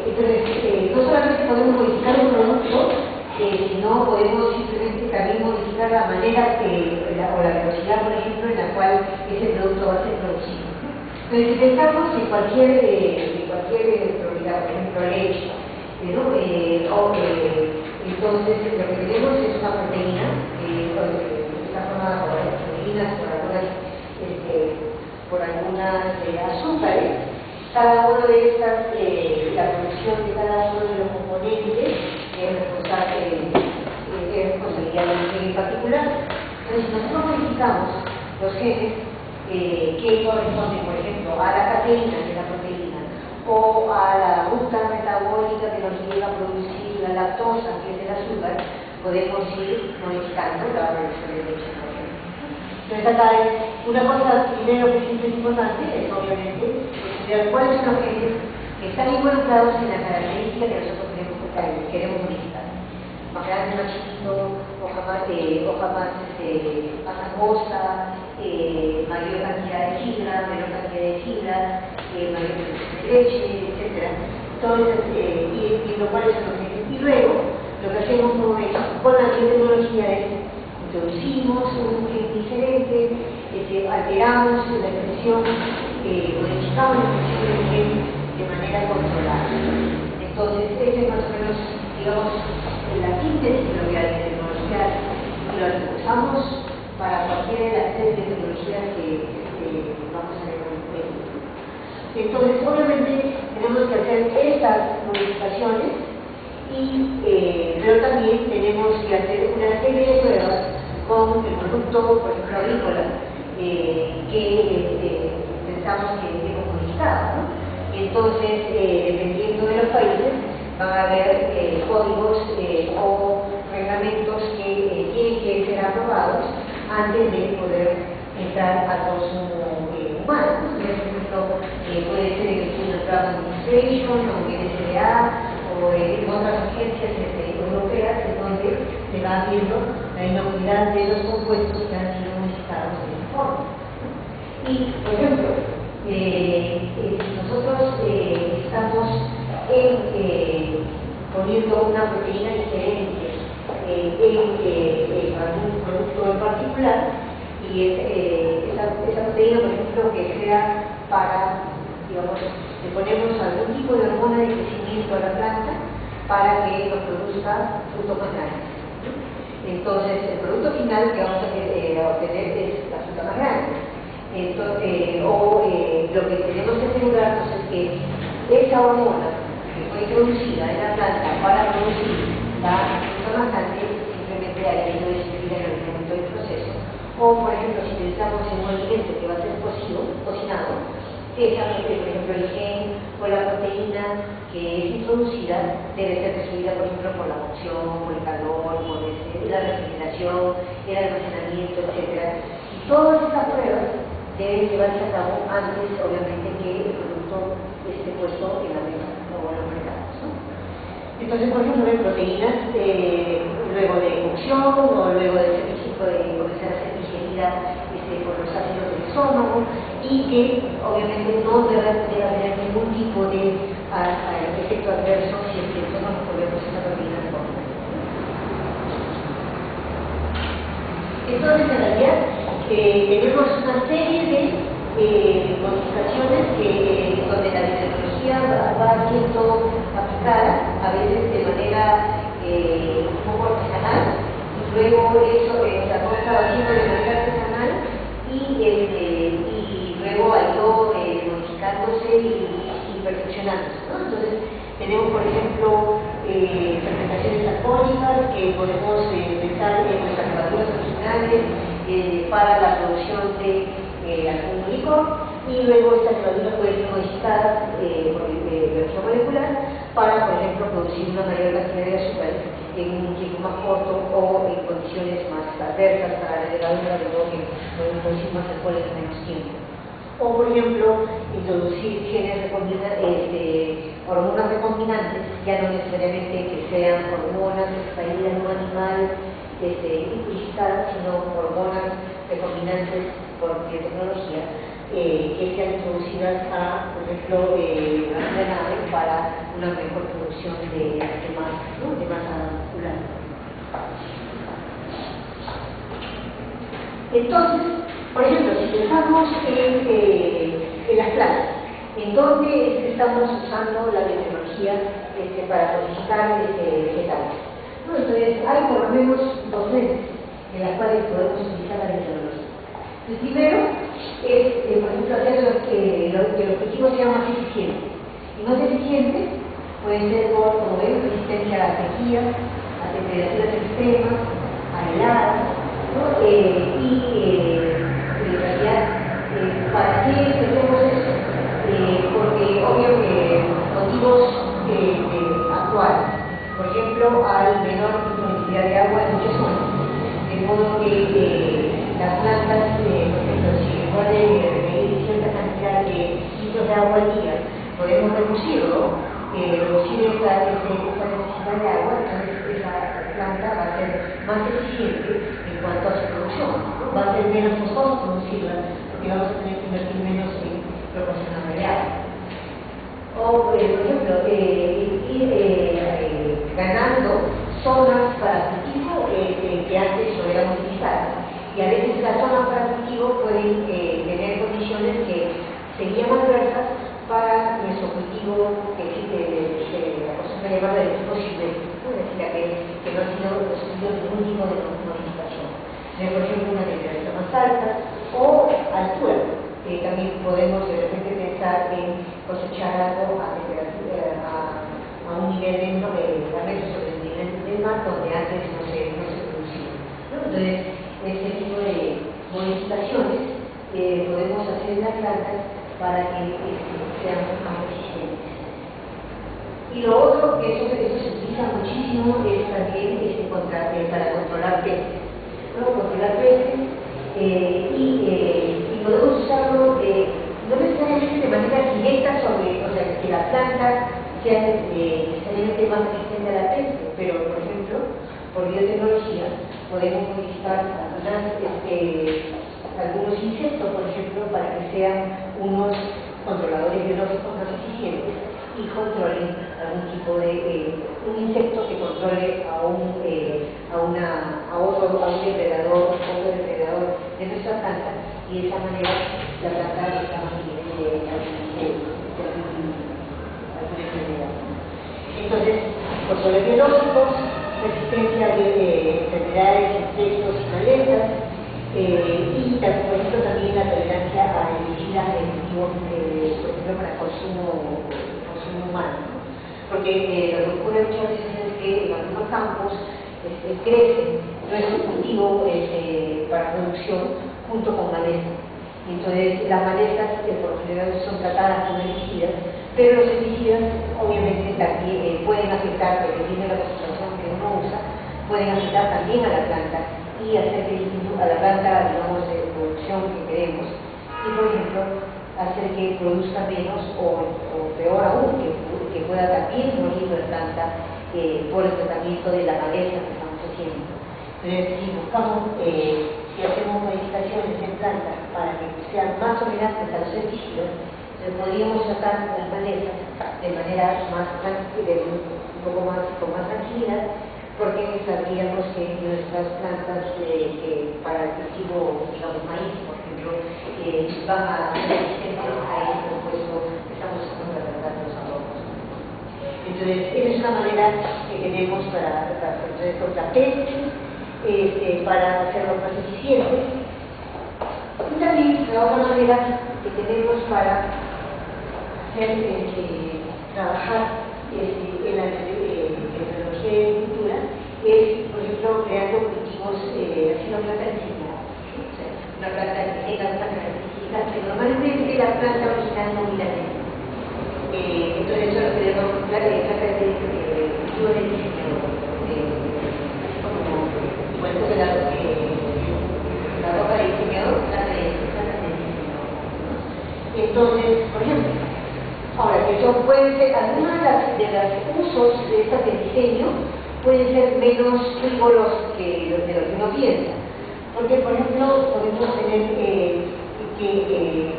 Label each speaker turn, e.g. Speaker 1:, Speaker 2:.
Speaker 1: entonces, no solamente podemos modificar un producto, sino podemos simplemente también modificar la manera o la velocidad, por ejemplo, en la cual ese producto va a ser producido. Entonces, si pensamos en cualquier electrónica, por ejemplo, leche, entonces lo que tenemos es una proteína, está formada por las proteínas, por algunas azúcares. Cada una de estas, la producción de cada uno de los componentes es responsabilidad del gen en particular. Entonces, si nosotros modificamos los genes que corresponden, por ejemplo, a la cateína, que es la proteína, o a la ruta metabólica que nos lleva a producir la lactosa, que es el azúcar, podemos ir modificando la producción de leche, por ejemplo. Entonces, acá hay una cosa primero que siempre es importante, es obviamente estudiar cuáles son los genes que están involucrados en la característica que nosotros queremos modificar. Más grande, más chiquito, hoja más angosta, mayor cantidad de fibra, menor cantidad de fibra, mayor producción de leche, etc. Entonces, viendo cuáles son los genes. Y luego, lo que hacemos con la biotecnología es introducimos un gen diferente, alteramos la expresión, modificamos la expresión del gen de manera controlada. Entonces, ese es más o menos, digamos, la síntesis de lo que hay en tecnología, y lo usamos para cualquiera de las tres tecnologías que vamos a ver en el momento. Entonces, obviamente, tenemos que hacer estas modificaciones, pero también tenemos que hacer una serie de pruebas con el producto, por ejemplo, agrícola, que pensamos que hemos modificado, ¿no? Entonces, dependiendo de los países, van a haber códigos o reglamentos que tienen que ser aprobados antes de poder entrar al consumo humano. Por ejemplo, puede ser en el Food and Drug Administration o en el FDA o en otras agencias europeas, en donde se va viendo la inocuidad de los compuestos que han sido modificados de esta forma. Y, por ejemplo, si nosotros estamos poniendo una proteína diferente en algún producto en particular, y esa proteína, por ejemplo, que sea para, digamos, le ponemos algún tipo de hormona de crecimiento a la planta para que nos produzca frutos más grandes. Entonces, el producto final que vamos a obtener es la fruta más grande. Entonces, lo que tenemos que asegurarnos es que esa hormona que fue introducida en la planta para producir la fruta más grande simplemente haya sido destruida en algún momento del proceso. O, por ejemplo, si pensamos en un alimento que va a ser cocinado, esa, por ejemplo, el gen o la proteína que es introducida debe ser destruida, por ejemplo, por la cocción, por el calor, por la refrigeración, el almacenamiento, etc. Y todas estas pruebas deben llevarse a cabo antes, obviamente, que el producto esté puesto en la mesa o en los mercados, ¿no? Entonces, por ejemplo, hay proteínas luego de cocción o luego de comenzar a ser digerida por los ácidos del estómago, y que obviamente no debe haber ningún tipo de efecto adverso si es que nosotros nos volvemos esa proteína de forma. Entonces, en realidad, tenemos una serie de modificaciones donde la biotecnología va siendo aplicada, a veces de manera un poco artesanal, y luego eso la cosa va siendo de manera artesanal, y luego ha ido modificándose y perfeccionándose, ¿no? Entonces, tenemos, por ejemplo, fermentaciones alcohólicas que podemos pensar en nuestras levaduras originales para la producción de algún licor, y luego estas levaduras pueden ser modificadas por biología molecular para, por ejemplo, producir una mayor cantidad de azúcares en un tiempo más corto o en condiciones más adversas para la levadura, de modo que podemos producir más alcohol en menos tiempo. O, por ejemplo, introducir genes hormonas recombinantes, ya no necesariamente que sean hormonas extraídas de un animal implícitas, sino hormonas recombinantes por biotecnología que sean introducidas a ejemplo, la nave para una mejor producción de masa, ¿no? De masa muscular. Entonces, por ejemplo, si pensamos en las plantas, ¿en dónde estamos usando la biotecnología para modificar vegetales? ¿No? Entonces, hay por lo menos dos medios en las cuales podemos utilizar la biotecnología. El primero es, por ejemplo, hacer que los cultivos sean más eficientes. Y más eficientes puede ser como vemos, resistencia a la sequía, a temperaturas extremas, a heladas, ¿no? En realidad, ¿para qué hacemos eso? Porque obvio que motivos actuales. Por ejemplo, hay menor disponibilidad de agua en muchas zonas, de modo que las plantas, por ejemplo, si en lugar de requerir cierta cantidad de litros de agua al día, podemos reducirlo, reducir esa necesidad de agua, entonces esa planta va a ser más eficiente en cuanto a su producción, ¿no? Va a ser menos costoso producirla, porque vamos a tener que invertir menos en proporcionarle agua. O, por ejemplo, ir ganando zonas para cultivo que antes no eran utilizadas. Y a veces las zonas para cultivo pueden tener condiciones que serían adversas para nuestro cultivo que existe, la cosa que llama del tipo silvestre, ¿no? Es decir, que no ha sido sufrido ningún tipo de modificación. Por ejemplo, una temperatura más alta o altura. También podemos de repente pensar en cosechar algo a un nivel a metros sobre el nivel del mar, donde antes no se producía, ¿no? Entonces, este tipo de modificaciones podemos hacer en las plantas para que sean más eficientes. Y lo otro, que eso se utiliza muchísimo, es también para controlar peces, ¿no? Controlar peces y podemos usarlo no necesariamente de manera directa o sea, que la planta sea necesariamente más resistente a la peste, pero por ejemplo, por biotecnología, podemos modificar algunos insectos, por ejemplo, para que sean unos controladores biológicos más eficientes y controlen algún tipo de un insecto que controle a un depredador de nuestra planta, y de esa manera la planta está más libre de alguna enfermedad. Entonces, controles biológicos, resistencia de enfermedades, insectos y malezas, y por ejemplo también la tolerancia a herbicidas de cultivos, por ejemplo, para consumo humano, ¿no? Porque lo que ocurre muchas veces es que en algunos campos crece nuestro cultivo para producción junto con malezas. Entonces las malezas por lo general son tratadas con herbicidas, pero los herbicidas obviamente también pueden afectar, dependiendo de la concentración que uno usa, pueden afectar también a la planta y hacer que a la planta, digamos, de producción que queremos, y por ejemplo hacer que produzca menos o peor aún, que pueda también morir la planta por el tratamiento de la maleza que estamos haciendo. Entonces, si buscamos, si hacemos modificaciones en plantas para que sean más tolerantes a los herbicidas, podríamos tratar las malezas de manera más tranquila, un poco más con más tranquilidad, porque sabríamos que nuestras plantas para el cultivo, digamos, maíz, por ejemplo, van a ser resistentes a ese compuesto que estamos usando para tratar los adobos. Entonces, esa es una manera que tenemos para proteger contra pestes, para hacerlos más eficientes. Y también la otra manera que tenemos para hacer, trabajar en la tecnología de agricultura es, por ejemplo, creando cultivos, haciendo plantas diseñadas. O sea, una planta que tenga estas características que normalmente la planta original no la tiene. Entonces eso lo queremos características de cultivo de diseñador. Igual que la ropa de diseñador, planta de diseñador. Entonces, por ejemplo, ahora, que son, pueden ser, algunos de los usos de estas de diseño pueden ser menos frívolos de lo que uno piensa. Porque, por ejemplo, podemos tener que